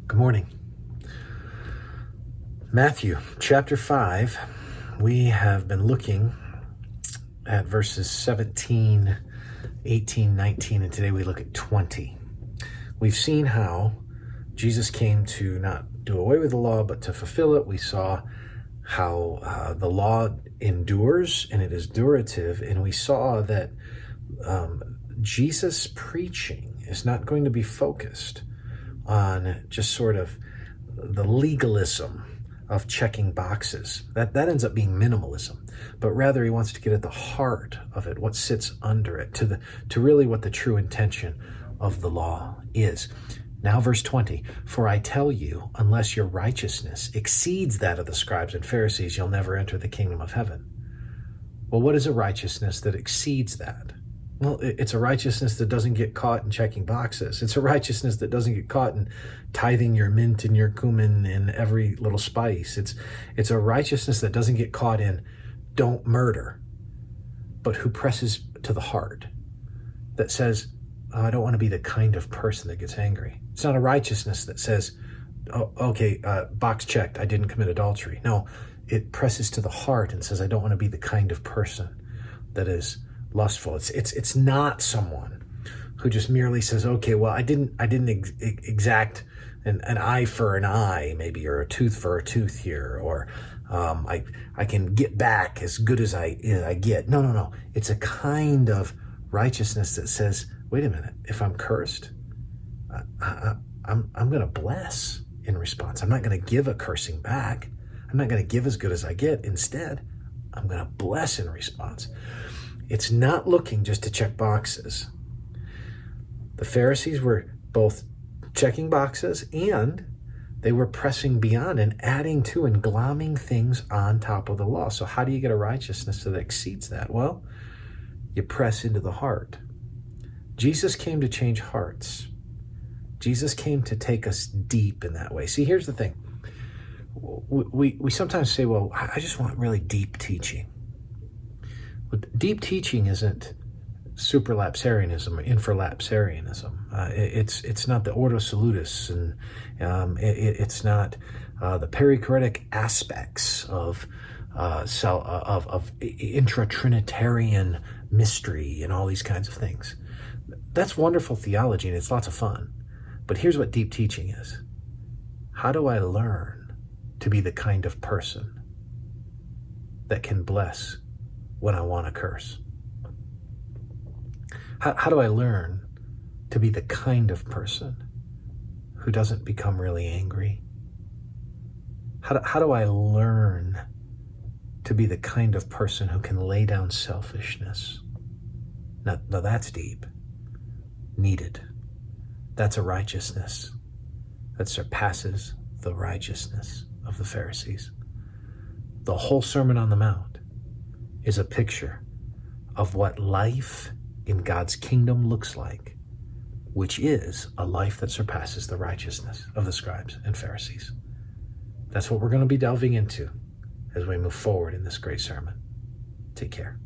Good morning. Matthew chapter 5, we have been looking at verses 17, 18, 19, and today we look at 20. We've seen how Jesus came to not do away with the law, but to fulfill it. We saw how the law endures and it is durative, and we saw that Jesus' preaching is not going to be focused on just sort of the legalism of checking boxes. That ends up being minimalism, but rather he wants to get at the heart of it, what sits under it, to really what the true intention of the law is. Now verse 20, for I tell you, unless your righteousness exceeds that of the scribes and Pharisees, you'll never enter the kingdom of heaven. Well, what is a righteousness that exceeds that? Well, it's a righteousness that doesn't get caught in checking boxes. It's a righteousness that doesn't get caught in tithing your mint and your cumin and every little spice. It's a righteousness that doesn't get caught in don't murder, but who presses to the heart, that says, I don't want to be the kind of person that gets angry. It's not a righteousness that says, oh, okay, box checked, I didn't commit adultery. No, it presses to the heart and says, I don't want to be the kind of person that is lustful. It's not someone who just merely says, okay, well, I didn't exact an eye for an eye, maybe, or a tooth for a tooth here, or I can get back as good as I get. No. It's a kind of righteousness that says, wait a minute, if I'm cursed, I'm going to bless in response. I'm not going to give a cursing back. I'm not going to give as good as I get. Instead, I'm going to bless in response. It's not looking just to check boxes. The Pharisees were both checking boxes and they were pressing beyond and adding to and glomming things on top of the law. So how do you get a righteousness that exceeds that? Well, you press into the heart. Jesus came to change hearts. Jesus came to take us deep in that way. See, here's the thing. We sometimes say, well, I just want really deep teaching. But deep teaching isn't supralapsarianism or infralapsarianism. It's not the Ordo Salutis, and it's not the perichoretic aspects of intra-Trinitarian mystery and all these kinds of things. That's wonderful theology and it's lots of fun. But here's what deep teaching is. How do I learn to be the kind of person that can bless when I want to curse? How do I learn to be the kind of person who doesn't become really angry? How do I learn to be the kind of person who can lay down selfishness? Now that's deep. Needed. That's a righteousness that surpasses the righteousness of the Pharisees. The whole Sermon on the Mount is a picture of what life in God's kingdom looks like, which is a life that surpasses the righteousness of the scribes and Pharisees. That's what we're going to be delving into as we move forward in this great sermon. Take care.